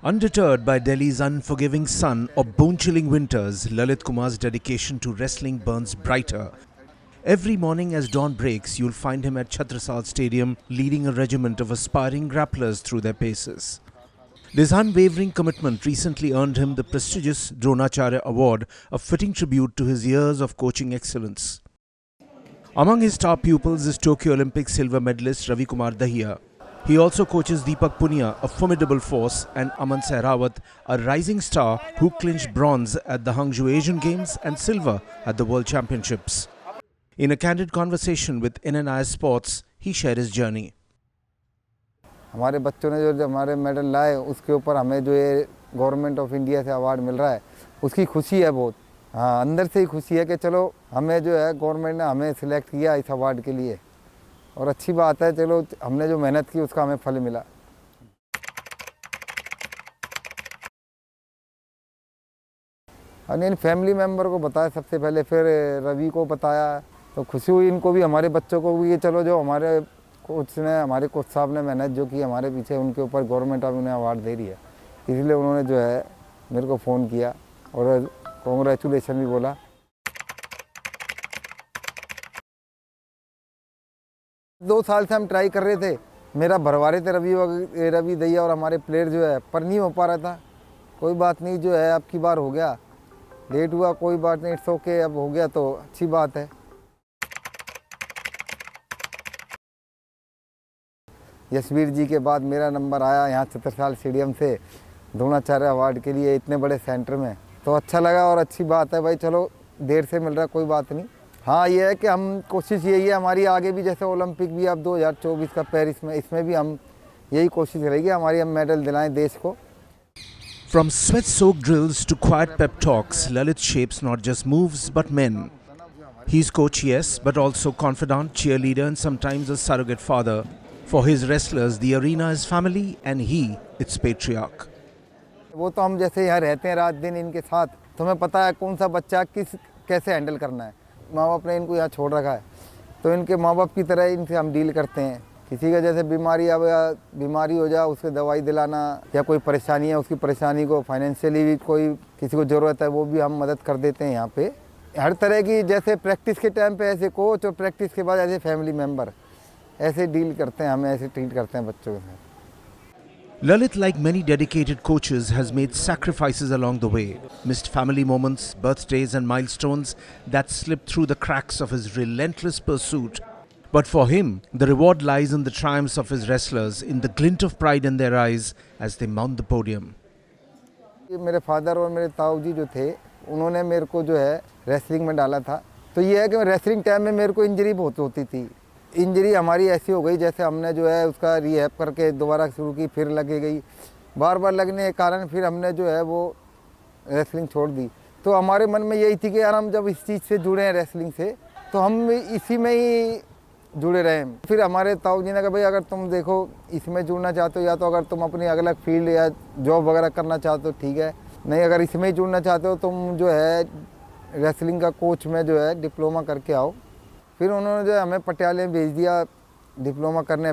Undeterred by Delhi's unforgiving sun or bone-chilling winters, Lalit Kumar's dedication to wrestling burns brighter. Every morning as dawn breaks, you'll find him at Chhatrasal Stadium leading a regiment of aspiring grapplers through their paces. This unwavering commitment recently earned him the prestigious Dronacharya award, a fitting tribute to his years of coaching excellence. Among his top pupils is Tokyo Olympic silver medalist Lalit Kumar. He also coaches Deepak Punia, a formidable force, and Aman Sehrawat, a rising star who clinched bronze at the Hangzhou Asian Games and silver at the World Championships. In a candid conversation with indiansports, he shared his journey. हमारे बच्चों ने जो हमारे medal लाए उसके ऊपर हमें जो ये गवर्नमेंट ऑफ इंडिया से अवार्ड मिल रहा है उसकी खुशी है बहुत। हाँ, अंदर से ही खुशी है कि चलो हमें जो है गवर्नमेंट ने हमें सिलेक्ट किया इस अवार्ड के लिए और अच्छी बात है, चलो हमने जो मेहनत की उसका हमें फल मिला। और फैमिली मेम्बर को बताया सबसे पहले, फिर रवि को बताया, तो खुशी हुई इनको भी, हमारे बच्चों को भी। चलो जो हमारे कोच साहब ने मेहनत जो की हमारे पीछे, उनके ऊपर गवर्नमेंट अब उन्हें अवार्ड दे रही है, इसलिए उन्होंने जो है मेरे को फ़ोन किया और कॉन्ग्रेचुलेसन भी बोला। 2 साल से हम ट्राई कर रहे थे, मेरा भरवा रहे थे रवि दैया और हमारे प्लेयर जो है, पर नहीं हो पा रहा था। कोई बात नहीं, जो है अब की बार हो गया, लेट हुआ कोई बात नहीं, इट्स ओके, अब हो गया तो अच्छी बात है। यशवीर जी के बाद मेरा नंबर आया यहाँ छत्रसाल स्टेडियम से द्रोणाचार्य अवार्ड के लिए इतने बड़े सेंटर में, तो अच्छा लगा और अच्छी बात है भाई। चलो देर से मिल रहा कोई बात नहीं। हाँ, ये है कि हम कोशिश यही है हमारी आगे भी, जैसे ओलंपिक भी अब 2024 का पेरिस में, इसमें भी हम यही कोशिश रहेगी हमारी, हम मेडल दिलाएं देश को। From sweat-soaked drills to quiet pep talks, Lalit shapes not just moves but men. He's coach, yes, but also confidant, cheerleader and sometimes a surrogate father. For his wrestlers, the arena is family and he, its patriarch. वो तो हम जैसे यहाँ रहते हैं रात दिन इनके साथ, तो हमें पता है कौन सा बच्चा कैसे हैंडल करना है। माँ बाप ने इनको यहाँ छोड़ रखा है, तो इनके माँ बाप की तरह इनसे हम डील करते हैं। किसी का जैसे बीमारी हो जाए, उसके दवाई दिलाना, या कोई परेशानी है उसकी परेशानी को फाइनेंशियली भी कोई किसी को ज़रूरत है, वो भी हम मदद कर देते हैं यहाँ पे। हर तरह की, जैसे प्रैक्टिस के टाइम पे ऐसे कोच और प्रैक्टिस के बाद ऐसे फैमिली मेम्बर, ऐसे डील करते हैं, हमें ऐसे ट्रीट करते हैं बच्चों के साथ। Lalit, like many dedicated coaches, has made sacrifices along the way, missed family moments, birthdays and milestones that slipped through the cracks of his relentless pursuit. But for him, the reward lies in the triumphs of his wrestlers, in the glint of pride in their eyes as they mount the podium. मेरे father और मेरे ताऊ जी जो थे, उन्होंने मेरे को जो है रेसलिंग में डाला था। तो ये है कि रेसलिंग टाइम में मेरे को इंजरी बहुत होती थी। इंजरी हमारी ऐसी हो गई, जैसे हमने जो है उसका रिहैब करके दोबारा शुरू की, फिर लगे गई, बार बार लगने के कारण फिर हमने जो है वो रेसलिंग छोड़ दी। तो हमारे मन में यही थी कि यार हम जब इस चीज़ से जुड़े हैं रेसलिंग से, तो हम इसी में ही जुड़े रहें। फिर हमारे ताऊ जी ने कहा भाई अगर तुम देखो इसमें जुड़ना चाहते हो, या तो अगर तुम अपनी अलग फील्ड या जॉब वगैरह करना चाहते हो ठीक है, नहीं अगर इसमें ही जुड़ना चाहते हो तुम जो है रेसलिंग का कोच में जो है डिप्लोमा करके आओ। फिर उन्होंने जो है हमें पटियाले भेज दिया डिप्लोमा करने,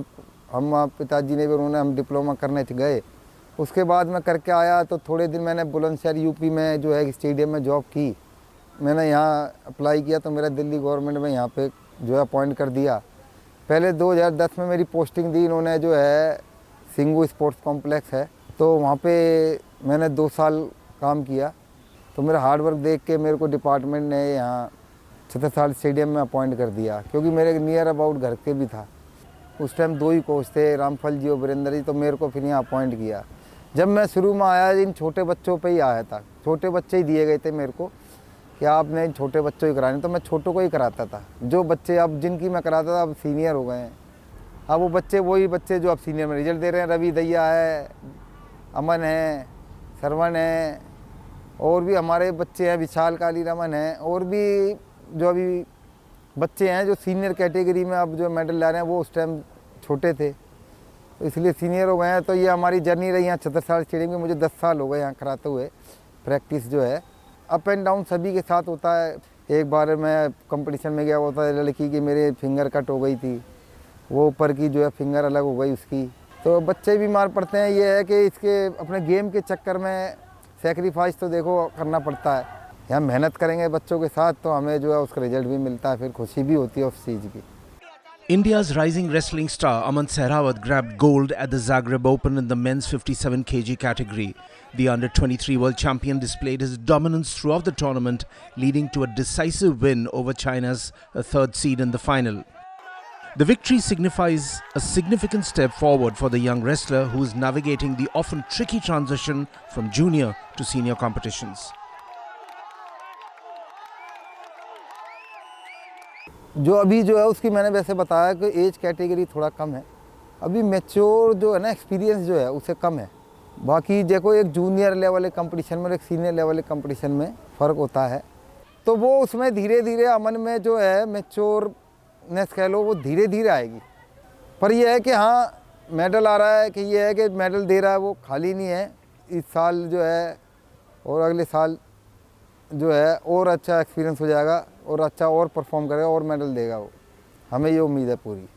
हम पिताजी ने भी, उन्होंने हम डिप्लोमा करने गए। उसके बाद मैं करके आया तो थोड़े दिन मैंने बुलंदशहर यूपी में जो है स्टेडियम में जॉब की। मैंने यहाँ अप्लाई किया तो मेरा दिल्ली गवर्नमेंट में यहाँ पे जो है अपॉइंट कर दिया। पहले 2010 में मेरी पोस्टिंग दी इन्होंने, जो है सिंगू स्पोर्ट्स कॉम्प्लेक्स है, तो वहाँ पे मैंने 2 साल काम किया। तो मेरा हार्डवर्क देख के मेरे को डिपार्टमेंट ने यहाँ छत्रसाल स्टेडियम में अपॉइंट कर दिया, क्योंकि मेरे नियर अबाउट घर के भी था। उस टाइम 2 ही कोच थे, रामफल जी और वीरेंद्र जी, तो मेरे को फिर यहाँ अपॉइंट किया। जब मैं शुरू में आया इन छोटे बच्चों पे ही आया था, छोटे बच्चे ही दिए गए थे मेरे को कि आपने इन छोटे बच्चों ही कराने, तो मैं छोटों को ही कराता था। जो बच्चे अब जिनकी मैं कराता था अब सीनियर हो गए हैं। अब वो बच्चे वही बच्चे जो अब सीनियर में रिजल्ट दे रहे हैं। रवि दैया है, अमन है, सरवण है, और भी हमारे बच्चे हैं, विशाल काली रमन है, और भी जो अभी बच्चे हैं जो सीनियर कैटेगरी में अब जो मेडल ला रहे हैं, वो उस टाइम छोटे थे, तो इसलिए सीनियर हो गए हैं। तो ये हमारी जर्नी रही यहाँ छत्रसाल स्टेडियम में। मुझे 10 साल हो गए यहाँ कराते हुए। प्रैक्टिस जो है अप एंड डाउन सभी के साथ होता है। एक बार मैं कंपटीशन में गया, होता है लड़की की मेरे फिंगर कट हो गई थी, वो ऊपर की जो है फिंगर अलग हो गई उसकी, तो बच्चे भी मार पड़ते हैं। ये है कि इसके अपने गेम के चक्कर में सेक्रीफाइस तो देखो करना पड़ता है। हम मेहनत करेंगे बच्चों के साथ तो हमें जो है उसका रिजल्ट भी मिलता है, फिर खुशी भी होती है उस चीज़ की। India's rising wrestling star Aman Sehrawat grabbed gold at the Zagrebopen in the men's 57 kg category. The under-23 world champion displayed his dominance throughout the tournament, leading to a decisive win over China's third seed in the final. The victory signifies a significant step forward for the young wrestler who is navigating the often tricky transition from junior to senior competitions. जो अभी जो है उसकी मैंने वैसे बताया कि age category थोड़ा कम है, अभी मैच्योर जो है ना एक्सपीरियंस जो है उससे कम है। बाकी देखो एक जूनियर लेवल के कंपटीशन में और एक सीनियर लेवल के कंपटीशन में फ़र्क होता है, तो वो उसमें धीरे धीरे अमन में जो है मैच्योरनेस कह लो वो धीरे धीरे आएगी। पर यह है कि हाँ मेडल आ रहा है कि ये है कि मेडल दे रहा है वो खाली नहीं है। इस साल जो है और अगले साल जो है और अच्छा एक्सपीरियंस हो जाएगा और अच्छा और परफॉर्म करेगा और मेडल देगा वो, हमें ये उम्मीद है पूरी।